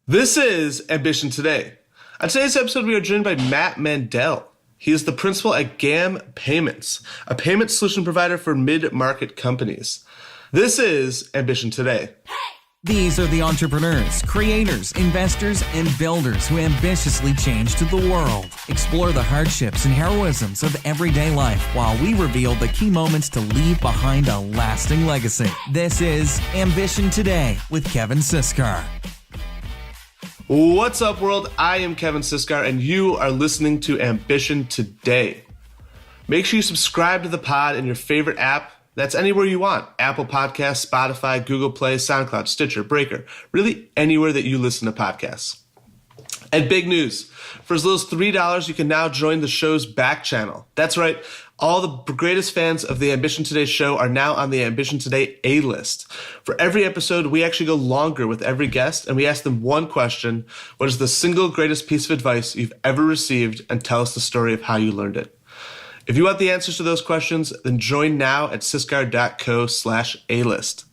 This is Ambition Today. On today's episode, we are joined by Matt Mandell. He is the principal at GAM Payments, a payment solution provider for mid-market companies. This is Ambition Today. These are the entrepreneurs, creators, investors, and builders who ambitiously change to the world. Explore the hardships and heroisms of everyday life while we reveal the key moments to leave behind a lasting legacy. This is Ambition Today with Kevin Siskar. What's up, world? I am Kevin Siskar, and you are listening to Ambition Today. Make sure you subscribe to the pod in your favorite app. That's anywhere you want. Apple Podcasts, Spotify, Google Play, SoundCloud, Stitcher, Breaker. Really anywhere that you listen to podcasts. And big news. For as little as $3, you can now join the show's back channel. That's right. All the greatest fans of the Ambition Today show are now on the Ambition Today A-list. For every episode, we actually go longer with every guest, and we ask them one question: what is the single greatest piece of advice you've ever received? And tell us the story of how you learned it. If you want the answers to those questions, then join now at siskar.co/A-list.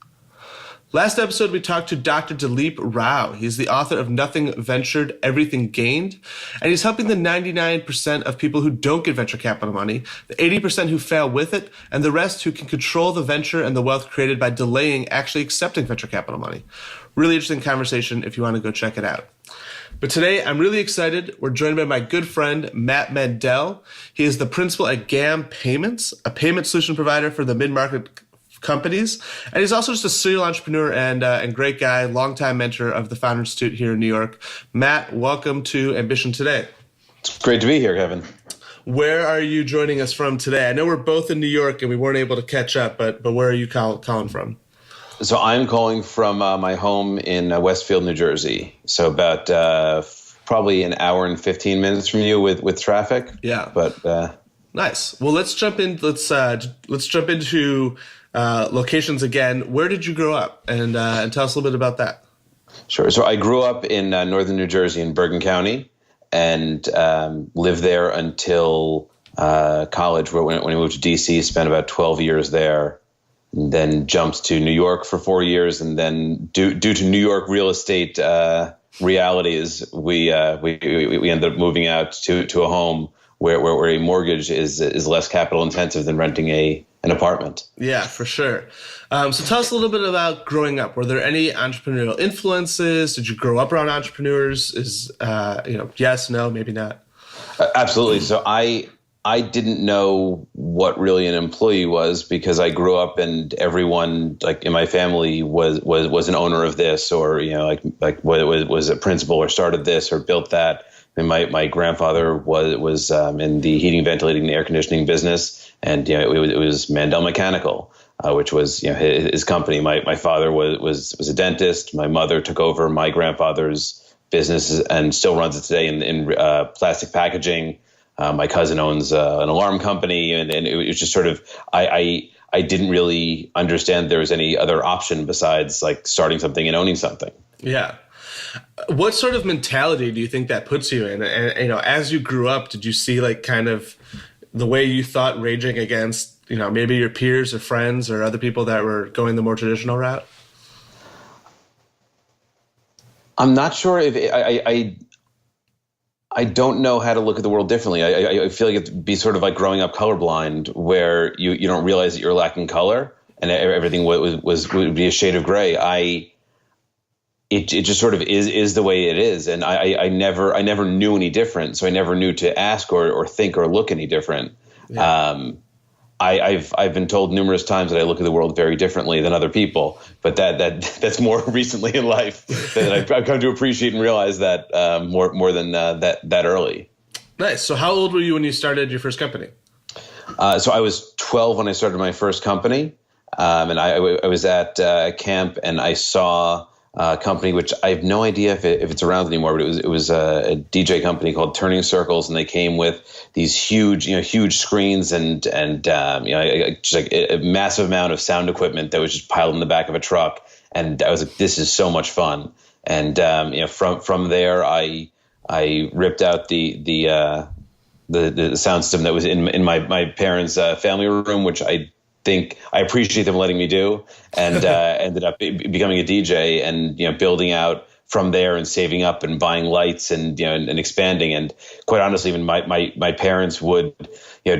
Last episode, we talked to Dr. Dilip Rao. He's the author of Nothing Ventured, Everything Gained, and he's helping the 99% of people who don't get venture capital money, the 80% who fail with it, and the rest who can control the venture and the wealth created by delaying actually accepting venture capital money. Really interesting conversation if you want to go check it out. But today, I'm really excited. We're joined by my good friend, Matt Mandell. He is the principal at GAM Payments, a payment solution provider for the mid-market companies. And he's also just a serial entrepreneur and great guy, longtime mentor of the Founder Institute here in New York. Matt, welcome to Ambition Today. It's great to be here, Kevin. Where are you joining us from today? I know we're both in New York and we weren't able to catch up, but where are you calling from? So I'm calling from my home in Westfield, New Jersey. So about probably an hour and 15 minutes from you with traffic. Yeah. But nice. Well, let's jump in. Let's jump into locations again. Where did you grow up? And tell us a little bit about that. Sure. So I grew up in northern New Jersey in Bergen County and lived there until college, where when I moved to D.C., spent about 12 years there. Then jumped to New York for 4 years, and then due to New York real estate realities, we ended up moving out to a home where a mortgage is less capital intensive than renting an apartment. Yeah, for sure. So tell us a little bit about growing up. Were there any entrepreneurial influences? Did you grow up around entrepreneurs? Yes, no, maybe not. Absolutely. So I didn't know what really an employee was because I grew up and everyone like in my family was an owner of this, or was a principal or started this or built that. And my grandfather was in the heating, ventilating, and air conditioning business, and it was Mandell Mechanical, which was his company. My father was a dentist. My mother took over my grandfather's business and still runs it today in plastic packaging. My cousin owns an alarm company, and it was just sort of I didn't really understand there was any other option besides like starting something and owning something. Yeah. What sort of mentality do you think that puts you in? And as you grew up, did you see like kind of the way you thought raging against maybe your peers or friends or other people that were going the more traditional route? I'm not sure if I don't know how to look at the world differently. I feel like it'd be sort of like growing up colorblind, where you don't realize that you're lacking color and everything would be a shade of gray. It just sort of is the way it is, and I never knew any different, so I never knew to ask or think or look any different. Yeah. I've been told numerous times that I look at the world very differently than other people, but that's more recently in life that I've come to appreciate and realize that more than that early. Nice. So how old were you when you started your first company? So I was 12 when I started my first company, and I was at camp and I saw company, which I have no idea if it's around anymore, but it was a DJ company called Turning Circles, and they came with these huge screens and just like a massive amount of sound equipment that was just piled in the back of a truck, and I was like, this is so much fun. And from there, I ripped out the sound system that was in my parents' family room, which I think I appreciate them letting me do, and ended up becoming a DJ and building out from there and saving up and buying lights and, and expanding. And quite honestly, even my parents would,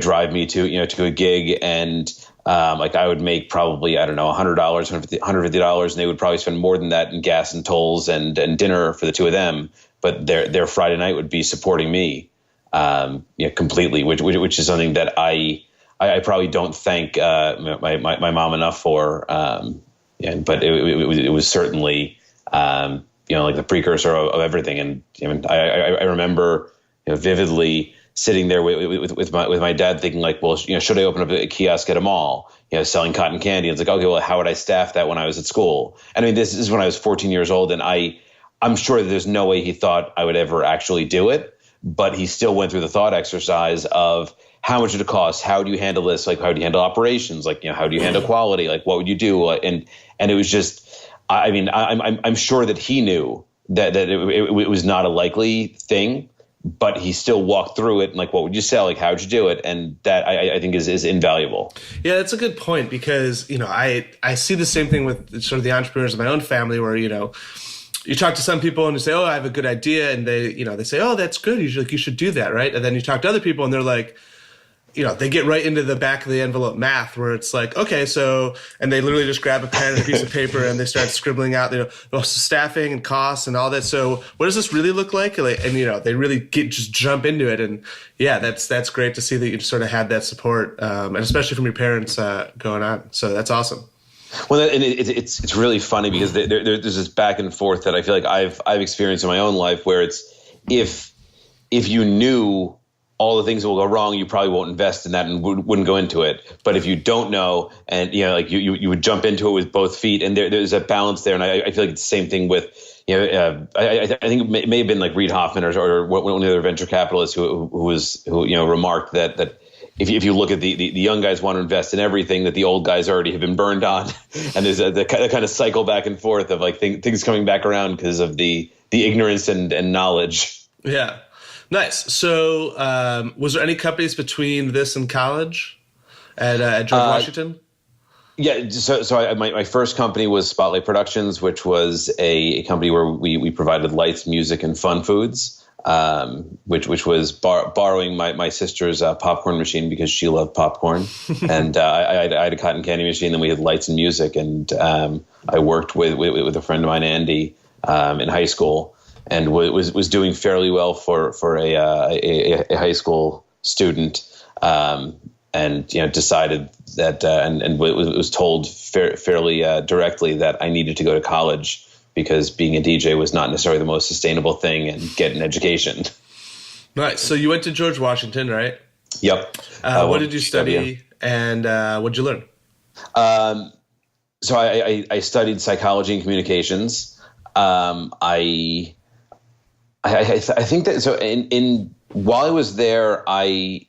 drive me to a gig, and I would make probably, I don't know, $100, $150, and they would probably spend more than that in gas and tolls and dinner for the two of them. But their Friday night would be supporting me, completely, which is something that I probably don't thank my mom enough for. But it was certainly, like the precursor of everything. And I remember, vividly sitting there with my dad thinking like, well, should I open up a kiosk at a mall, selling cotton candy? It's like, okay, well, how would I staff that when I was at school? And I mean, this is when I was 14 years old, and I'm sure that there's no way he thought I would ever actually do it, but he still went through the thought exercise of how much would it cost? How do you handle this? Like, how do you handle operations? Like, how do you handle quality? Like, what would you do? And it was just, I mean, I'm sure that he knew that it was not a likely thing, but he still walked through it. And like, what would you sell? Like, how would you do it? And that I think is invaluable. Yeah, that's a good point, because, I see the same thing with sort of the entrepreneurs in my own family where, you talk to some people and you say, oh, I have a good idea. And they say, oh, that's good. You should do that. Right. And then you talk to other people and they're like, they get right into the back of the envelope math where it's like, okay, so, and they literally just grab a pen and a piece of paper and they start scribbling out, staffing and costs and all that. So what does this really look like? And, they really just jump into it. And yeah, that's great to see that you sort of had that support, and especially from your parents going on. So that's awesome. Well, and it's really funny because there's this back and forth that I feel like I've experienced in my own life where it's, if you knew all the things that will go wrong, you probably won't invest in that and wouldn't go into it. But if you don't know, and you would jump into it with both feet, and there's a balance there. And I feel like it's the same thing with, I think it may have been like Reid Hoffman or one of the other venture capitalists who remarked that if you look at the young guys want to invest in everything that the old guys already have been burned on, and there's the kind of cycle back and forth of like things coming back around because of the ignorance and knowledge. Yeah. Nice. So, was there any companies between this and college at George Washington? Yeah. So my first company was Spotlight Productions, which was a company where we provided lights, music, and fun foods, which was borrowing my sister's popcorn machine because she loved popcorn, and I had a cotton candy machine. Then we had lights and music, and I worked with a friend of mine, Andy, in high school. And was doing fairly well for a high school student, and decided that and was told fairly directly that I needed to go to college because being a DJ was not necessarily the most sustainable thing, and get an education. Nice. So you went to George Washington, right? Yep. What did you study, and what did you learn? So I studied psychology and communications. I think that so in while I was there, I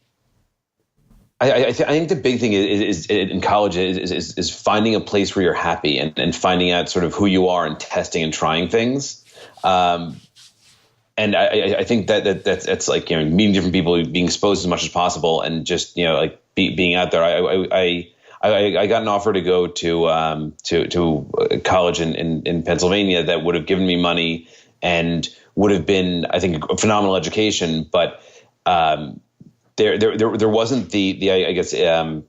think the big thing is in college is finding a place where you're happy and finding out sort of who you are and testing and trying things. And I think that's like meeting different people, being exposed as much as possible, and just being out there. I got an offer to go to college in Pennsylvania that would have given me money and would have been, I think, a phenomenal education, but there wasn't the I guess there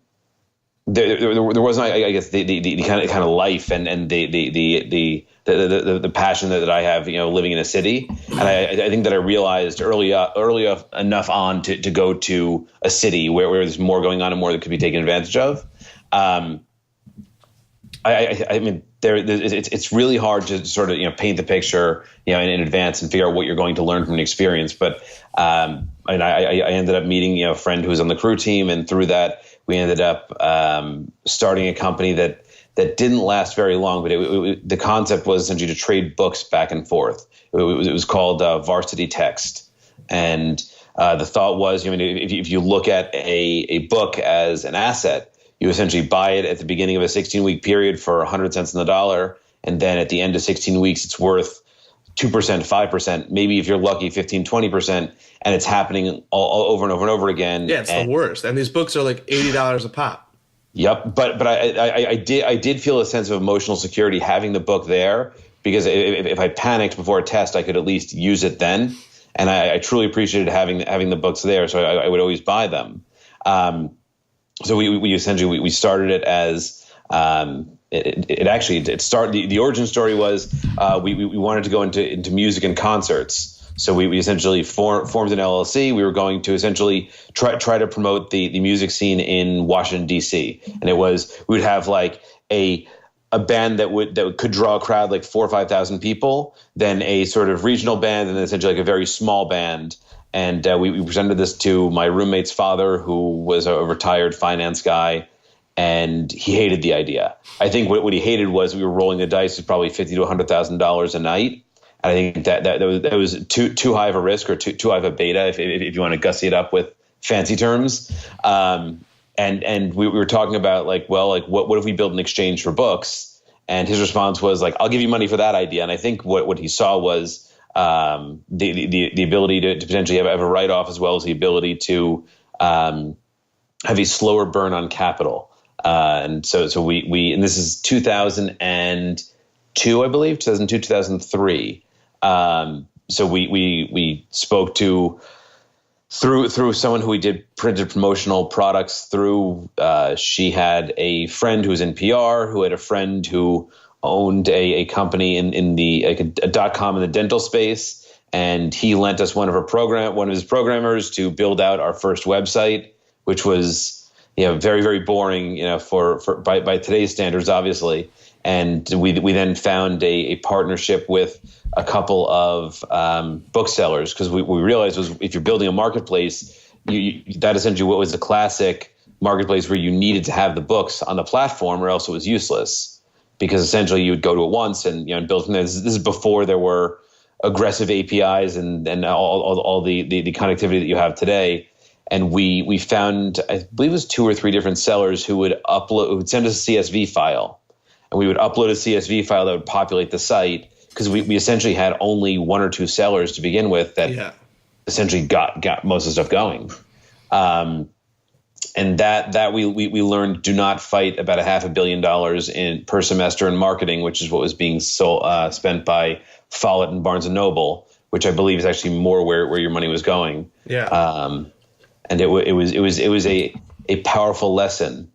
wasn't I guess the kind of life and the passion that I have living in a city, and I think that I realized early enough on to go to a city where there's more going on and more that could be taken advantage of. I mean, it's really hard to sort of paint the picture in advance and figure out what you're going to learn from an experience. But I ended up meeting a friend who was on the crew team, and through that we ended up starting a company that didn't last very long. But the concept was essentially to trade books back and forth. It was called Varsity Text, and the thought was, if you look at a book as an asset, you essentially buy it at the beginning of a 16-week period for 100 cents on the dollar, and then at the end of 16 weeks, it's worth 2%, 5%, maybe if you're lucky, 15, 20%, and it's happening all over and over and over again. Yeah, it's the worst. And these books are like $80 a pop. Yep, but I did feel a sense of emotional security having the book there, because if I panicked before a test, I could at least use it then. And I truly appreciated having the books there, so I would always buy them. So we essentially we started it as it started. The origin story was we wanted to go into music and concerts. So we essentially formed an LLC. We were going to essentially try to promote the music scene in Washington D.C. And we would have like a band that could draw a crowd like 4,000 or 5,000 people, then a sort of regional band, and then essentially like a very small band. And we presented this to my roommate's father, who was a retired finance guy, and he hated the idea. I think what he hated was we were rolling the dice with probably $50,000 to $100,000 a night. And I think that was too high of a risk, or too high of a beta, if you want to gussy it up with fancy terms. And we were talking about what if we build an exchange for books? And his response was like, I'll give you money for that idea. And I think what he saw was the ability to potentially have a write-off, as well as the ability to have a slower burn on capital. And so we and this is 2002, I believe, 2002, 2003. So we spoke to through someone who we did printed promotional products through. She had a friend who was in PR, who had a friend who owned a company in the a .com in the dental space, and he lent us one of his programmers to build out our first website, which was very, very boring, by today's standards, obviously. And we then found a partnership with a couple of booksellers, because we realized was if you're building a marketplace, that essentially what was the classic marketplace where you needed to have the books on the platform, or else it was useless, because essentially you would go to it once and build from there. This is before there were aggressive APIs and all the connectivity that you have today. And we found, I believe it was 2 or 3 different sellers who would send us a CSV file. And we would upload a CSV file that would populate the site, because we essentially had only 1 or 2 sellers to begin with that essentially got most of the stuff going. And that we learned, do not fight about $500 million per semester in marketing, which is what was being spent by Follett and Barnes & Noble, which I believe is actually more where your money was going. Yeah. And it was a powerful lesson.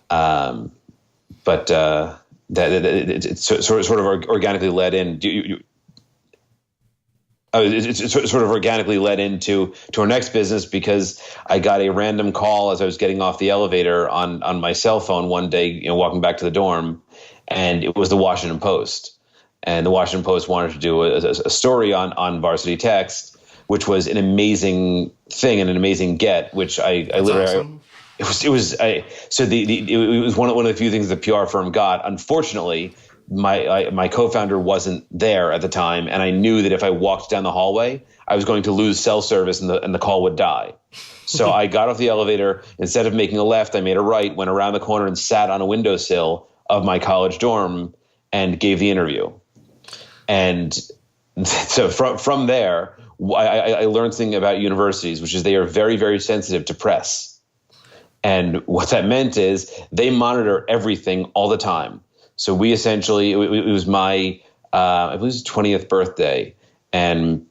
But that it sort of organically led in. It sort of organically led into our next business, because I got a random call as I was getting off the elevator on my cell phone one day, walking back to the dorm, and it was the Washington Post. And the Washington Post wanted to do a story on Varsity Text, which was an amazing thing and an amazing get, which I literally. Awesome. It was one of the few things the PR firm got. Unfortunately, my co-founder wasn't there at the time, and I knew that if I walked down the hallway, I was going to lose cell service and the call would die. So I got off the elevator. Instead of making a left, I made a right, went around the corner, and sat on a windowsill of my college dorm and gave the interview. And so from there, I learned something about universities, which is they are very, very sensitive to press. And what that meant is they monitor everything all the time. So we essentially, it was my, I believe it was 20th birthday. And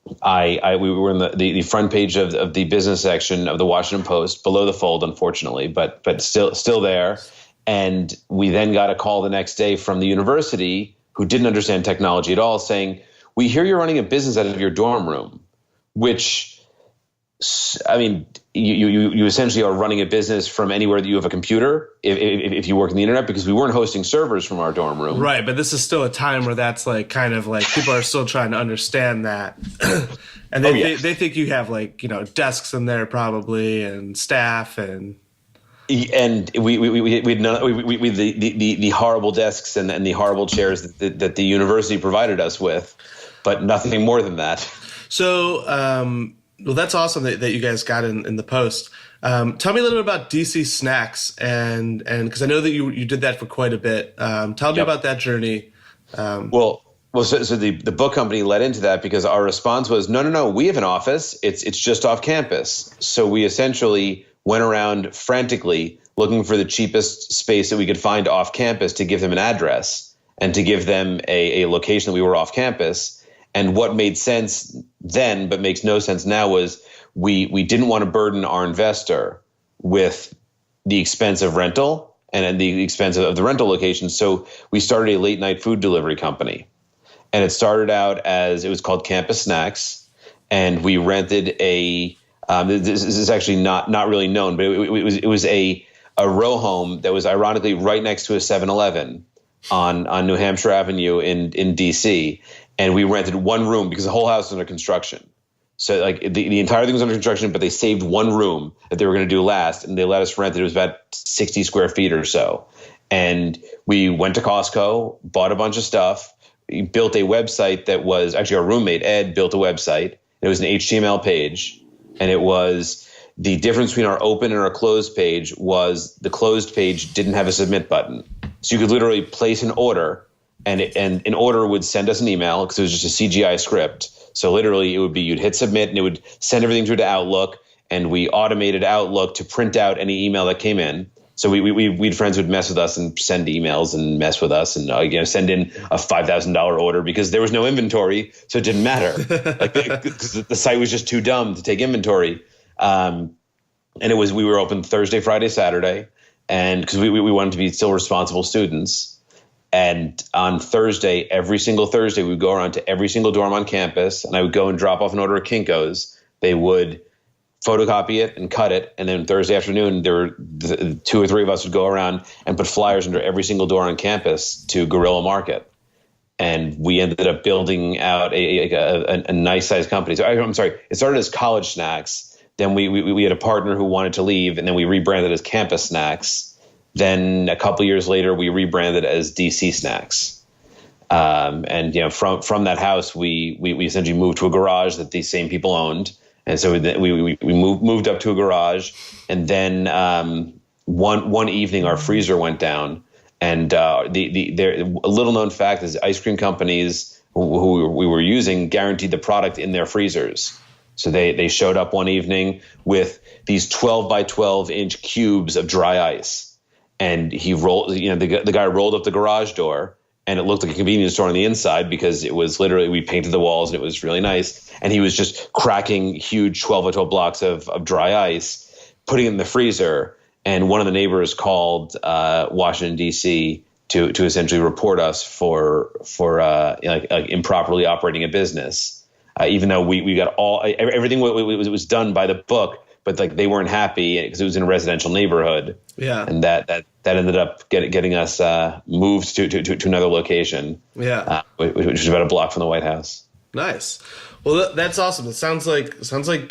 we were in the front page of the business section of the Washington Post, below the fold, unfortunately, but still there. And we then got a call the next day from the university, who didn't understand technology at all, saying, we hear you're running a business out of your dorm room, which, I mean, you essentially are running a business from anywhere that you have a computer, if you work in the internet, because we weren't hosting servers from our dorm room. Right, but this is still a time where that's kind of people are still trying to understand that. And they think you have desks in there probably, and staff, and we had the horrible desks and the horrible chairs that the university provided us with, but nothing more than that. So, well, that's awesome that you guys got in the Post. Tell me a little bit about DC Snacks, and because I know that you did that for quite a bit. Tell me about that journey. So the book company led into that, because our response was, no, we have an office. It's just off campus. So we essentially went around frantically looking for the cheapest space that we could find off campus to give them an address. and to give them a location that we were off campus. And what made sense then, but makes no sense now, was we didn't want to burden our investor with the expense of rental and the expense of the rental location. So we started a late night food delivery company. And it started out it was called Campus Snacks. And we rented this is actually not really known, but it was a row home that was ironically right next to a 7-Eleven on New Hampshire Avenue in DC. And we rented one room because the whole house was under construction. So like the entire thing was under construction, but they saved one room that they were going to do last, and they let us rent it. It was about 60 square feet or so. And we went to Costco, bought a bunch of stuff, built a website that was actually our roommate, Ed, built a website. It was an HTML page, and it was the difference between our open and our closed page was the closed page didn't have a submit button. So you could literally place an order, and an order would send us an email because it was just a CGI script. So literally it would be, you'd hit submit and it would send everything through to Outlook, and we automated Outlook to print out any email that came in. So we'd friends would mess with us and send emails and mess with us and send in a $5,000 order because there was no inventory, so it didn't matter. Because the site was just too dumb to take inventory. And we were open Thursday, Friday, Saturday, and because we wanted to be still responsible students. And on Thursday, every single Thursday, we would go around to every single dorm on campus, and I would go and drop off an order at Kinko's. They would photocopy it and cut it, and then Thursday afternoon, there were 2 or 3 of us would go around and put flyers under every single door on campus to guerrilla market. And we ended up building out a nice sized company. So I'm sorry, it started as College Snacks. Then we had a partner who wanted to leave, and then we rebranded as Campus Snacks. Then a couple years later, we rebranded as DC Snacks. And from that house, we essentially moved to a garage that these same people owned. And so we moved up to a garage. And then one evening, our freezer went down. And a little known fact is ice cream companies who we were using guaranteed the product in their freezers. So they showed up one evening with these 12 by 12 inch cubes of dry ice. And he rolled, the guy rolled up the garage door, and it looked like a convenience store on the inside because it was literally, we painted the walls and it was really nice. And he was just cracking huge 12 by 12 blocks of dry ice, putting it in the freezer. And one of the neighbors called Washington, D.C. to essentially report us for improperly operating a business, even though we got everything was done by the book. But they weren't happy because it was in a residential neighborhood. Yeah, and that ended up getting us moved to another location. Yeah, which was about a block from the White House. Nice. Well, that's awesome. It sounds like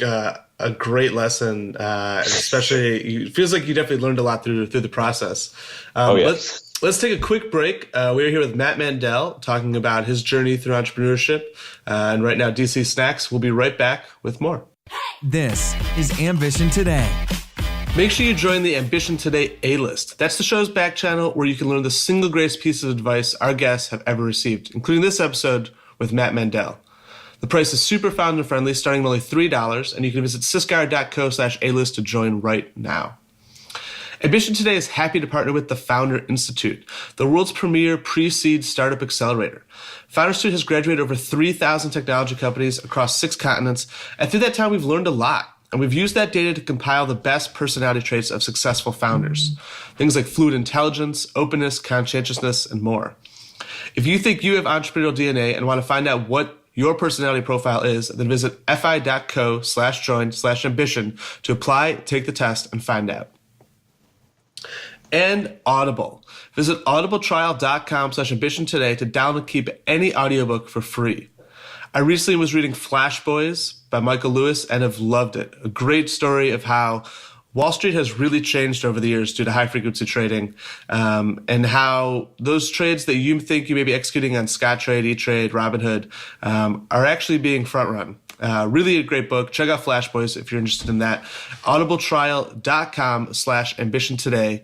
a great lesson, and especially it feels like you definitely learned a lot through the process. Let's take a quick break. We're here with Matt Mandell talking about his journey through entrepreneurship, and right now DC Snacks. We'll be right back with more. This is Ambition Today. Make sure you join the Ambition Today A-List. That's the show's back channel where you can learn the single greatest piece of advice our guests have ever received, including this episode with Matt Mandell. The price is super founder-friendly, starting at only $3, and you can visit syscar.co/A-List to join right now. Ambition Today is happy to partner with the Founder Institute, the world's premier pre-seed startup accelerator. Founder Institute has graduated over 3,000 technology companies across 6 continents, and through that time we've learned a lot. And we've used that data to compile the best personality traits of successful founders. Things like fluid intelligence, openness, conscientiousness, and more. If you think you have entrepreneurial DNA and want to find out what your personality profile is, then visit fi.co/join/ambition to apply, take the test, and find out. And Audible. Visit audibletrial.com/ambition today to download and keep any audiobook for free. I recently was reading Flash Boys by Michael Lewis and have loved it. A great story of how Wall Street has really changed over the years due to high-frequency trading, and how those trades that you think you may be executing on Scottrade, E-Trade, Robinhood are actually being front-run. Really a great book. Check out Flash Boys if you're interested in that. audibletrial.com/ambition today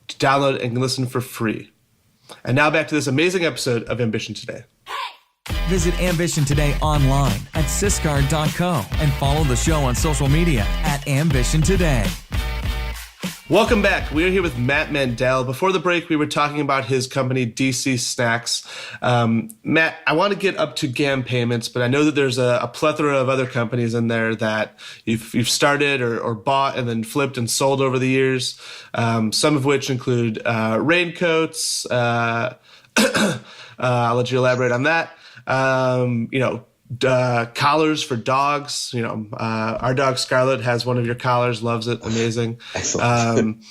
to download and listen for free. And now back to this amazing episode of Ambition Today. Visit Ambition Today online at syscar.co and follow the show on social media at Ambition Today. Welcome back. We are here with Matt Mandell. Before the break, we were talking about his company, DC Snacks. Matt, I want to get up to GAM Payments, but I know that there's a plethora of other companies in there that you've started or bought and then flipped and sold over the years, some of which include raincoats. I'll let you elaborate on that. Collars for dogs. Our dog Scarlett has one of your collars, loves it, amazing. Excellent.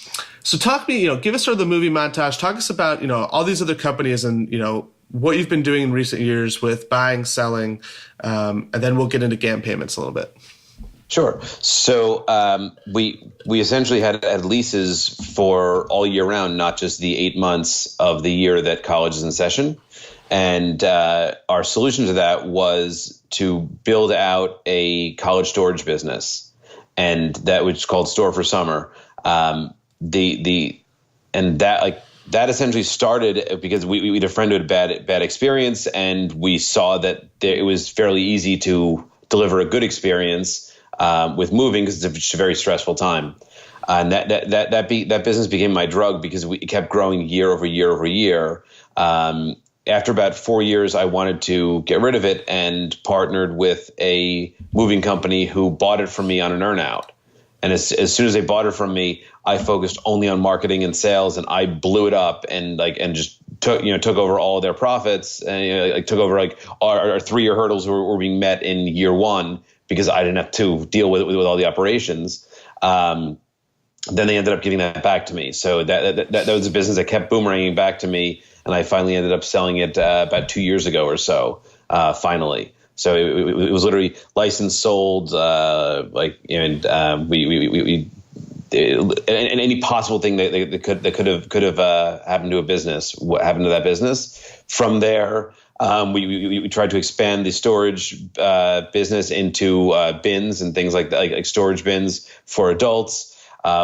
So talk to me, give us sort of the movie montage. Talk us about, all these other companies and, what you've been doing in recent years with buying, selling, and then we'll get into GAM Payments a little bit. Sure. So we essentially had leases for all year round, not just the 8 months of the year that college is in session. And our solution to that was to build out a college storage business, and that was called Store for Summer. That essentially started because we had a friend who had bad experience, and we saw that it was fairly easy to deliver a good experience with moving because it's a very stressful time. And that business became my drug because it kept growing year over year over year. After about 4 years, I wanted to get rid of it and partnered with a moving company who bought it from me on an earnout. And as soon as they bought it from me, I focused only on marketing and sales, and I blew it up and just took over all their profits and took over our 3-year hurdles were being met in year one because I didn't have to deal with all the operations. Then they ended up giving that back to me. So that was a business that kept boomeranging back to me. And I finally ended up selling it about 2 years ago or so, finally. So it was literally licensed, sold, and any possible thing that could have happened to a business, what happened to that business. From there, we tried to expand the storage business into bins and things like that, like storage bins for adults.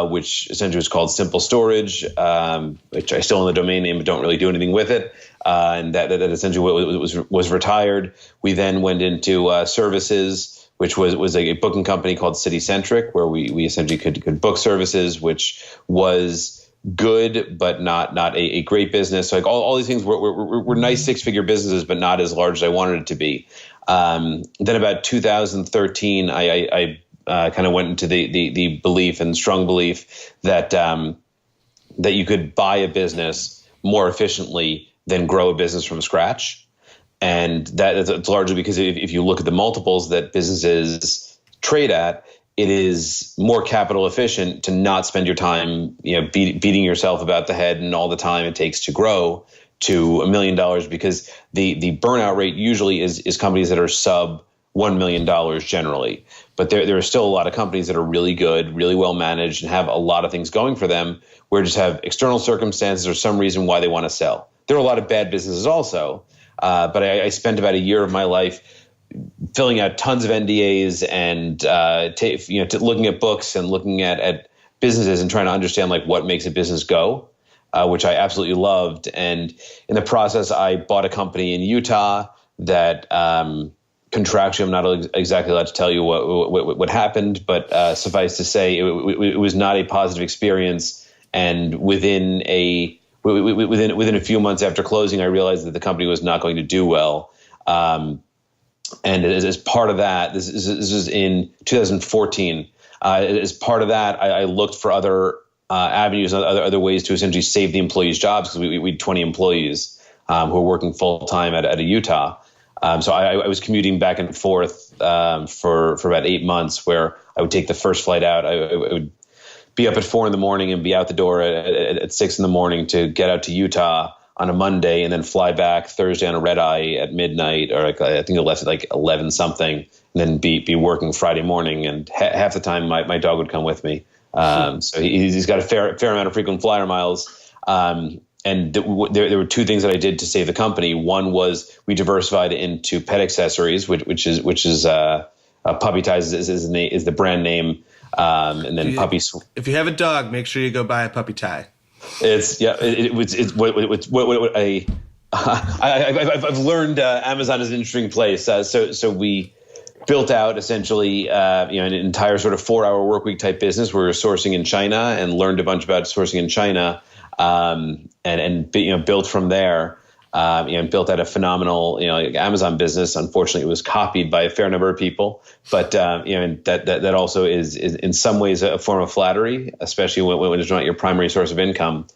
Which essentially was called Simple Storage, which I still own the domain name but don't really do anything with it. And that essentially was retired. We then went into services, which was a booking company called City Centric, where we essentially could book services, which was good but not a great business. So all these things were nice 6-figure businesses, but not as large as I wanted it to be. Then about 2013, I kind of went into the belief and strong belief that you could buy a business more efficiently than grow a business from scratch. And that's largely because if you look at the multiples that businesses trade at, it is more capital efficient to not spend your time, beating yourself about the head and all the time it takes to grow to $1 million, because the burnout rate usually is companies that are sub $1 million generally. But there are still a lot of companies that are really good, really well managed, and have a lot of things going for them, where just have external circumstances or some reason why they want to sell. There are a lot of bad businesses also, but I spent about a year of my life filling out tons of NDAs and looking at books and looking at businesses and trying to understand what makes a business go, which I absolutely loved. And in the process, I bought a company in Utah that contractually, I'm not exactly allowed to tell you what happened, but suffice to say, it was not a positive experience. And within a few months after closing, I realized that the company was not going to do well. And as part of that, this is in 2014. As part of that, I looked for other avenues, other ways to essentially save the employees' jobs, because we had 20 employees who were working full time at a Utah. So I was commuting back and forth for about 8 months, where I would take the first flight out. I would be up at 4 a.m. and be out the door at 6 a.m. to get out to Utah on a Monday, and then fly back Thursday on a red eye at midnight, or I think it left at 11 something, and then be working Friday morning. And half the time my dog would come with me. So he's got a fair amount of frequent flyer miles. And there were 2 things that I did to save the company. One was we diversified into pet accessories, which is Publicized is the brand name, and then puppies. If you have a dog, make sure you go buy a puppy tie. I've learned Amazon is an interesting place. So we built out essentially, an entire sort of 4-hour work week type business where we were sourcing in China and learned a bunch about sourcing in China, and built from there. Built out a phenomenal, Amazon business. Unfortunately, it was copied by a fair number of people, but that also is in some ways a form of flattery, especially when it's not your primary source of income.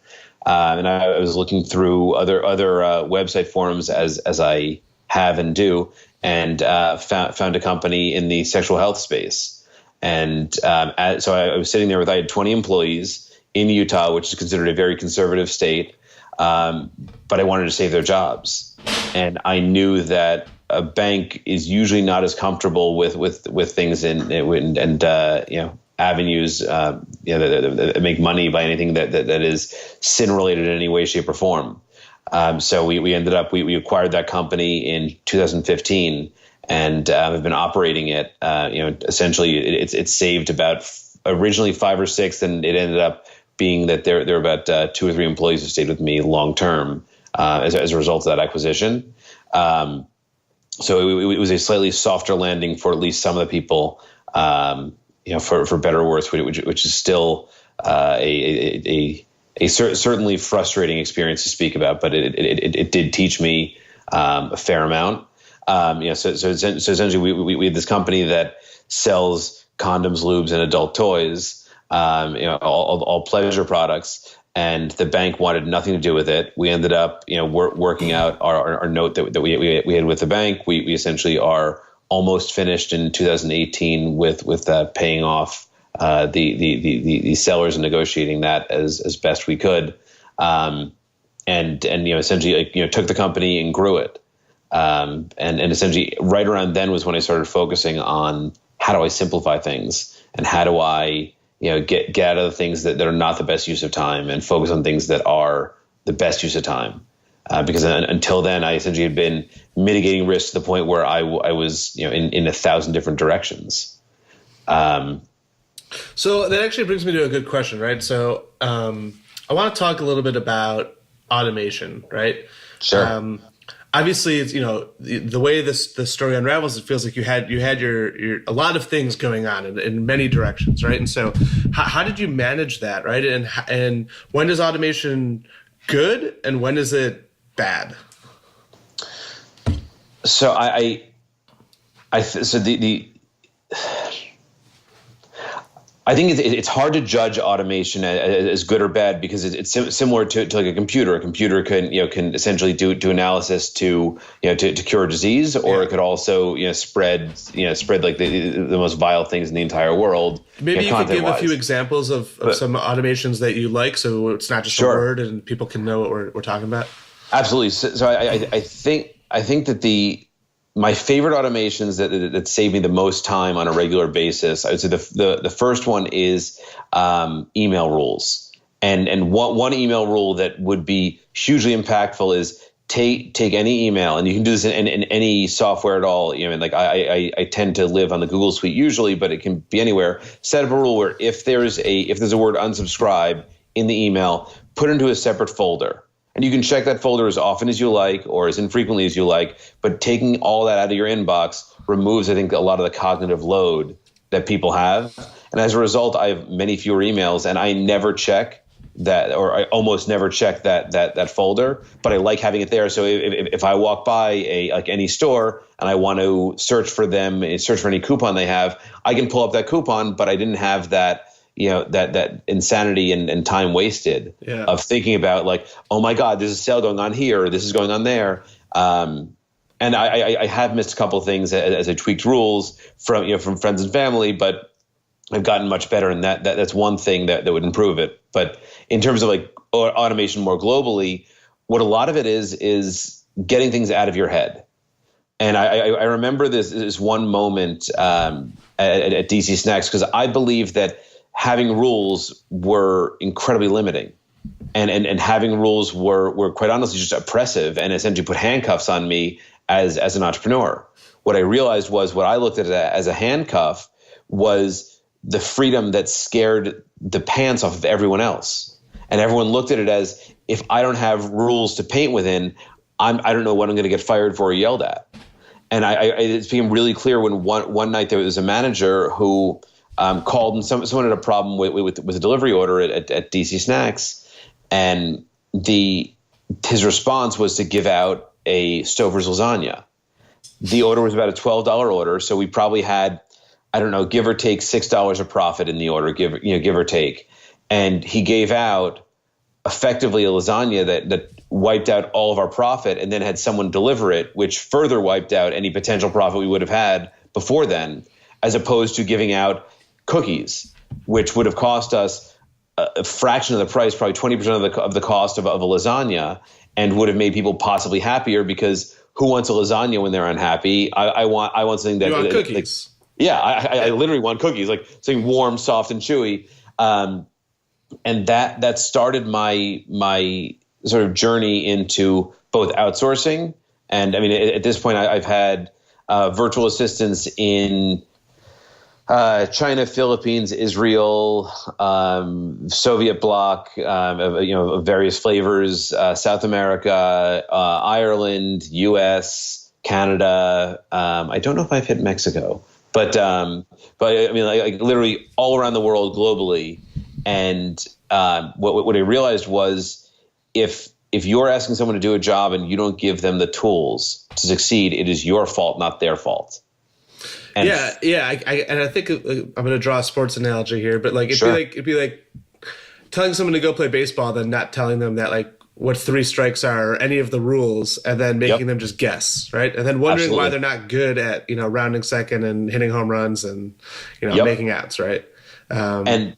And I was looking through other website forums as I have and do, and found a company in the sexual health space. And so I was sitting there I had 20 employees in Utah, which is considered a very conservative state. But I wanted to save their jobs, and I knew that a bank is usually not as comfortable with things and avenues that make money by anything that is sin related in any way, shape, or form. So we ended up we acquired that company in 2015, and have been operating it. Essentially, it's saved about originally 5 or 6, and it ended up being that there are about 2 or 3 employees who stayed with me long term as a result of that acquisition. So it was a slightly softer landing for at least some of the people, for better or worse, which is still a certainly frustrating experience to speak about, but it did teach me a fair amount. So essentially we had this company that sells condoms, lubes, and adult toys. All pleasure products, and the bank wanted nothing to do with it. We ended up, working out our note that we had with the bank. We essentially are almost finished in 2018 with paying off the sellers and negotiating that as best we could, and essentially took the company and grew it, and essentially right around then was when I started focusing on how do I simplify things and how do I get out of the things that are not the best use of time and focus on things that are the best use of time. Because until then, I essentially had been mitigating risk to the point where I was, in 1,000 different directions. So that actually brings me to a good question, right? So I want to talk a little bit about automation, right? Sure. Obviously, it's, the way the story unravels, it feels like you had your a lot of things going on in many directions, right? And so, how did you manage that, right? And when is automation good, and when is it bad? So I think it's hard to judge automation as good or bad because it's similar to like a computer. A computer can essentially do analysis to cure a disease, or it could also spread like the most vile things in the entire world. Maybe you could give a few examples of some automations that you like, so it's not just a word and people can know what we're talking about. Absolutely. So I think that my favorite automations that save me the most time on a regular basis, I would say the first one is email rules. And one email rule that would be hugely impactful is take any email, and you can do this in any software at all. I tend to live on the Google Suite usually, but it can be anywhere. Set up a rule where if there's a word unsubscribe in the email, put it into a separate folder. And you can check that folder as often as you like or as infrequently as you like, but taking all that out of your inbox removes, I think, a lot of the cognitive load that people have. And as a result, I have many fewer emails, and I never check that, or I almost never check that folder, but I like having it there. So if I walk by any store and I want to search for any coupon they have, I can pull up that coupon, but I didn't have that that insanity and time wasted of thinking about like, oh my God, there's a sale going on here, or this is going on there. And I have missed a couple of things as I tweaked rules from friends and family, but I've gotten much better. And that's one thing that would improve it. But in terms of like automation more globally, what a lot of it is getting things out of your head. And I remember this one moment at DC Snacks, because I believe that having rules were incredibly limiting, and having rules were quite honestly just oppressive and essentially put handcuffs on me as an entrepreneur. What I realized was what I looked at as a handcuff was the freedom that scared the pants off of everyone else. And everyone looked at it as, if I don't have rules to paint within, I don't know what I'm going to get fired for or yelled at. And it became really clear when one night there was a manager who called, and someone had a problem with a delivery order at DC Snacks, and his response was to give out a Stouffer's lasagna. The order was about a $12 order, so we probably had, I don't know, give or take $6 of profit in the order, give or take. And he gave out effectively a lasagna that wiped out all of our profit, and then had someone deliver it, which further wiped out any potential profit we would have had before then, as opposed to giving out cookies, which would have cost us a fraction of the price, probably 20% of the cost of a lasagna, and would have made people possibly happier, because who wants a lasagna when they're unhappy? I want something that, you want cookies. I literally want cookies, like something warm, soft, and chewy. And that started my sort of journey into both outsourcing, and I mean, at this point, I've had virtual assistants in China, Philippines, Israel, Soviet bloc, of various flavors, South America, Ireland, U.S., Canada. I don't know if I've hit Mexico, but I mean, like literally all around the world, globally. And what I realized was, if you're asking someone to do a job and you don't give them the tools to succeed, it is your fault, not their fault. And I think I'm going to draw a sports analogy here, but like it'd be like telling someone to go play baseball, then not telling them that like what 3 strikes are, or any of the rules, and then making them just guess, right? And then wondering why they're not good at rounding second and hitting home runs and making outs, right? And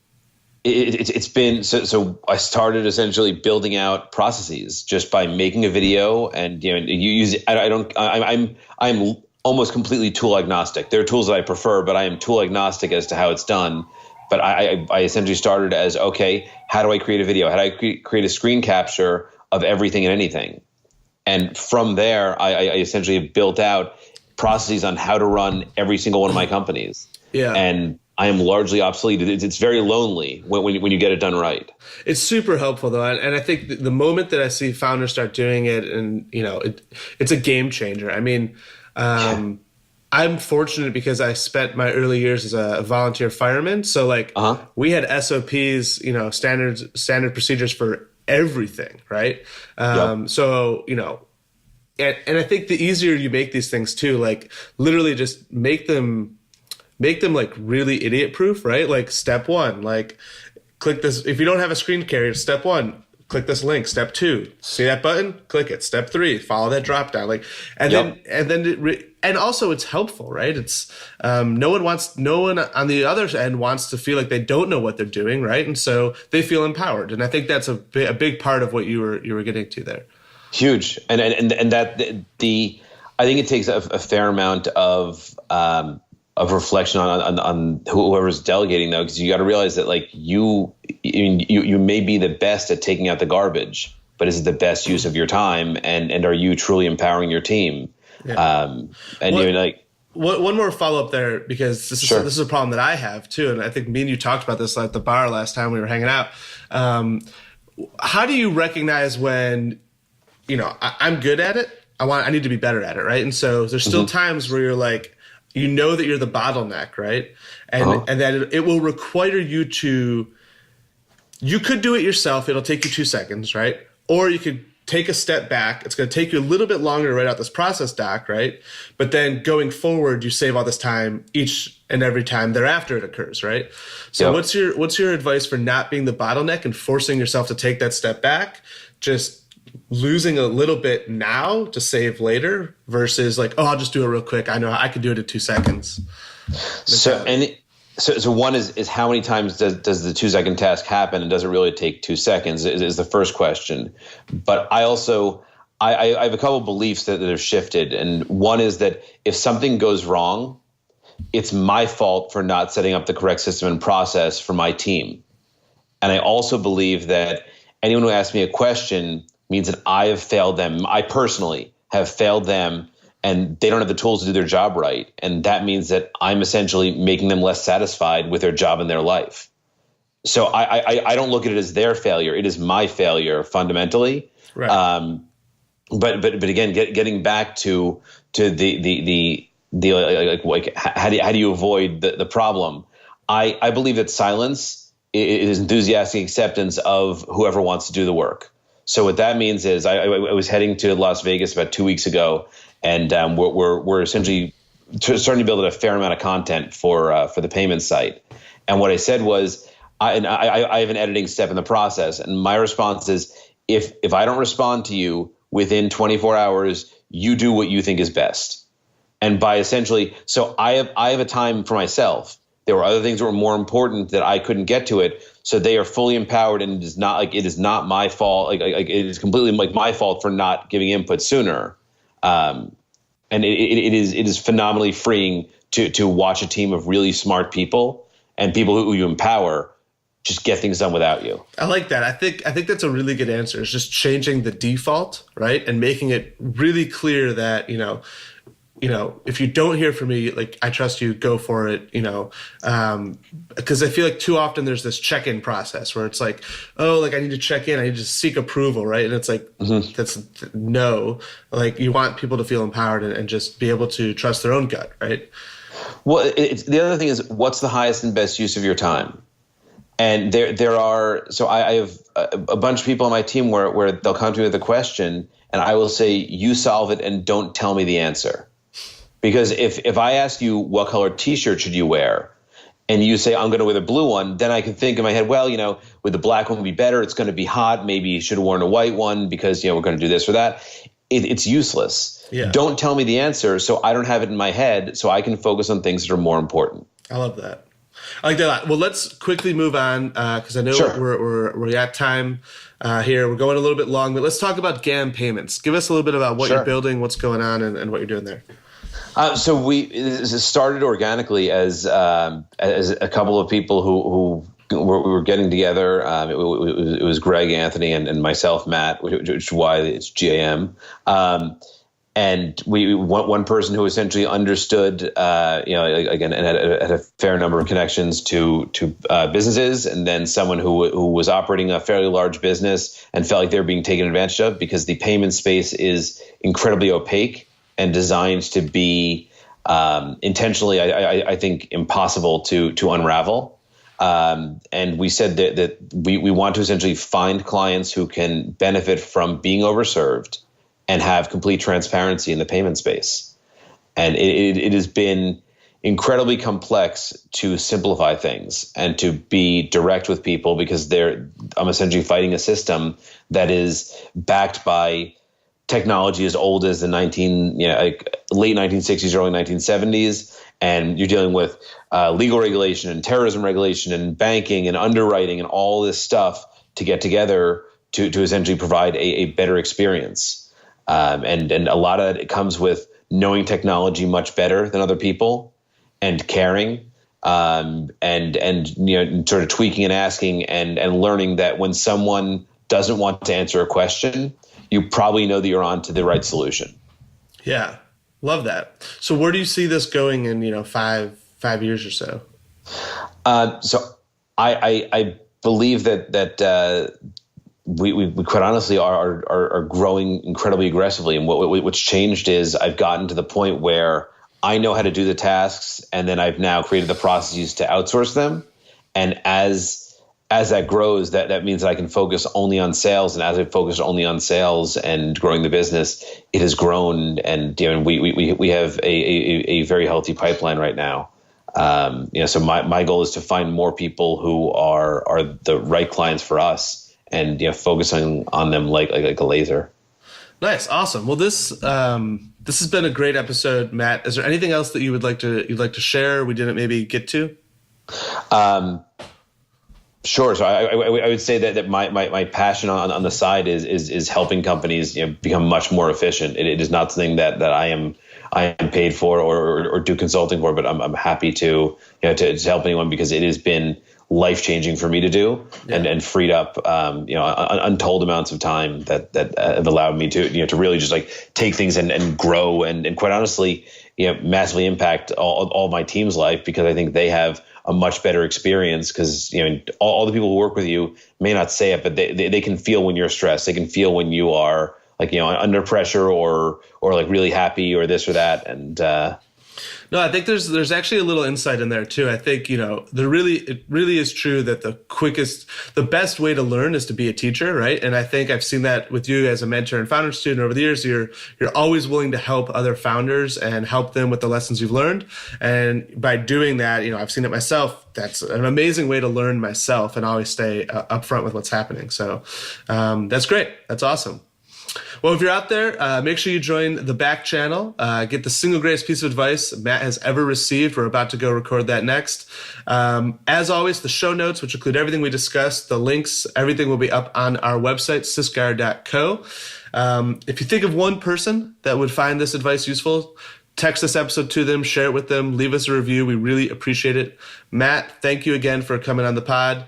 it's been so I started essentially building out processes just by making a video, and you use it. I'm almost completely tool agnostic. There are tools that I prefer, but I am tool agnostic as to how it's done. But I essentially started as, okay, how do I create a video? How do I create a screen capture of everything and anything? And from there, I essentially built out processes on how to run every single one of my companies. Yeah. And I am largely obsolete. It's very lonely when you get it done right. It's super helpful though, and I think the moment that I see founders start doing it, and it's a game changer. I mean, I'm fortunate because I spent my early years as a volunteer fireman, so like we had SOPs, standard procedures for everything, right? So and I think the easier you make these things too, like literally just make them like really idiot proof, right? Like step 1, like click this. If you don't have a screen carrier, step 1, click this link. Step 2, see that button, click it. Step 3, follow that drop down. Like, and also it's helpful, right? It's no one on the other end wants to feel like they don't know what they're doing, right? And so they feel empowered. And I think that's a big part of what you were getting to there. Huge, and that I think it takes a fair amount of reflection on whoever's delegating though, because you got to realize that like you may be the best at taking out the garbage, but is it the best use of your time, and are you truly empowering your team? One more follow up there, because this is a problem that I have too, and I think me and you talked about this at the bar last time we were hanging out. How do you recognize when I'm good at it, I need to be better at it, right? And so there's still times where you're like, that you're the bottleneck, right? And that it will require you could do it yourself. It'll take you 2 seconds, right? Or you could take a step back. It's going to take you a little bit longer to write out this process doc, right? But then going forward, you save all this time each and every time thereafter it occurs, right? So what's your advice for not being the bottleneck and forcing yourself to take that step back, just losing a little bit now to save later, versus like, I'll just do it real quick. I know I could do it in 2 seconds. So one is how many times does the 2 second task happen, and does it really take 2 seconds is the first question. But I also I have a couple of beliefs that have shifted, and one is that if something goes wrong, it's my fault for not setting up the correct system and process for my team. And I also believe that anyone who asks me a question means that I have failed them. I personally have failed them, and they don't have the tools to do their job right. And that means that I'm essentially making them less satisfied with their job and their life. So I don't look at it as their failure. It is my failure fundamentally. Right. but again, getting back to the like how do you avoid the problem? I believe that silence is enthusiastic acceptance of whoever wants to do the work. So what that means is I was heading to Las Vegas about 2 weeks ago, and we're essentially starting to build a fair amount of content for the payment site. And what I said was, I have an editing step in the process, and my response is, if I don't respond to you within 24 hours, you do what you think is best. And by essentially, so I have a time for myself. There were other things that were more important that I couldn't get to it. So they are fully empowered, and it is not my fault. Like it is completely like my fault for not giving input sooner. And it is phenomenally freeing to watch a team of really smart people and people who you empower just get things done without you. I like that. I think that's a really good answer. It's just changing the default, right? And making it really clear that, if you don't hear from me, like, I trust you, go for it, because I feel like too often there's this check-in process where it's like, oh, like I need to check in, I need to seek approval, right? And it's like, that's no, like you want people to feel empowered and just be able to trust their own gut, right? Well, the other thing is, what's the highest and best use of your time? And there are, so I have a bunch of people on my team where they'll come to me with a question and I will say, you solve it and don't tell me the answer. Because if I ask you what color t-shirt should you wear and you say, I'm going to wear the blue one, then I can think in my head, well, would the black one be better? It's going to be hot. Maybe you should have worn a white one because, we're going to do this or that. It's useless. Yeah. Don't tell me the answer so I don't have it in my head so I can focus on things that are more important. I love that. I like that a lot. Well, let's quickly move on because I know we're at time here. We're going a little bit long, but let's talk about GAM Payments. Give us a little bit about what you're building, what's going on, and what you're doing there. So this started organically as a couple of people who were getting together. It was Greg, Anthony, and myself, Matt, which is why it's GAM. And we one person who essentially understood, again, and had a fair number of connections to businesses, and then someone who was operating a fairly large business and felt like they were being taken advantage of because the payment space is incredibly opaque and designed to be intentionally, I think, impossible to unravel. And we said that we want to essentially find clients who can benefit from being overserved and have complete transparency in the payment space. And it has been incredibly complex to simplify things and to be direct with people because I'm essentially fighting a system that is backed by technology as old as the late 1960s, early 1970s. And you're dealing with legal regulation and terrorism regulation and banking and underwriting and all this stuff to get together to essentially provide a better experience. And a lot of it comes with knowing technology much better than other people and caring, and sort of tweaking and asking and learning that when someone doesn't want to answer a question, you probably know that you're on to the right solution. Yeah. Love that. So where do you see this going in, 5 years or so? So I believe that we quite honestly are growing incredibly aggressively. And what's changed is I've gotten to the point where I know how to do the tasks, and then I've now created the processes to outsource them. And as that grows, that means that I can focus only on sales. And as I focus only on sales and growing the business, it has grown. And we have a very healthy pipeline right now. So my goal is to find more people who are the right clients for us, and focusing on them like a laser. Nice, awesome. Well, this has been a great episode, Matt. Is there anything else that you'd like to share we didn't maybe get to? Sure. So I would say that my passion on the side is helping companies become much more efficient. It is not something that I am paid for or do consulting for, but I'm happy to help anyone because it has been life-changing for me to do and freed up untold amounts of time that have allowed me to really just like take things and grow and quite honestly massively impact all my team's life because I think they have a much better experience because all the people who work with you may not say it, but they can feel when you're stressed. They can feel when you are like, under pressure or like really happy or this or that. And no, I think there's actually a little insight in there too. I think, it really is true that the best way to learn is to be a teacher, right? And I think I've seen that with you as a mentor and founder student over the years. You're always willing to help other founders and help them with the lessons you've learned. And by doing that, I've seen it myself. That's an amazing way to learn myself and always stay upfront with what's happening. So that's great. That's awesome. Well, if you're out there, make sure you join the back channel. Get the single greatest piece of advice Matt has ever received. We're about to go record that next. As always, the show notes, which include everything we discussed, the links, everything will be up on our website, sysgar.co. If you think of one person that would find this advice useful, text this episode to them, share it with them, leave us a review. We really appreciate it. Matt, thank you again for coming on the pod.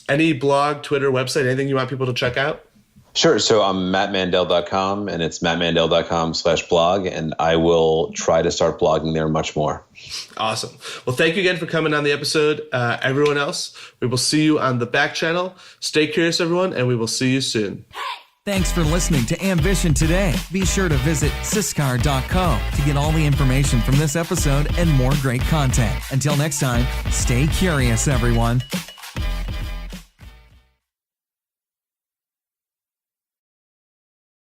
Any blog, Twitter, website, anything you want people to check out? Sure. So I'm mattmandell.com, and it's mattmandell.com/blog, and I will try to start blogging there much more. Awesome. Well, thank you again for coming on the episode. Everyone else, we will see you on the back channel. Stay curious, everyone, and we will see you soon. Thanks for listening to Ambition Today. Be sure to visit sysgar.co to get all the information from this episode and more great content. Until next time, stay curious, everyone.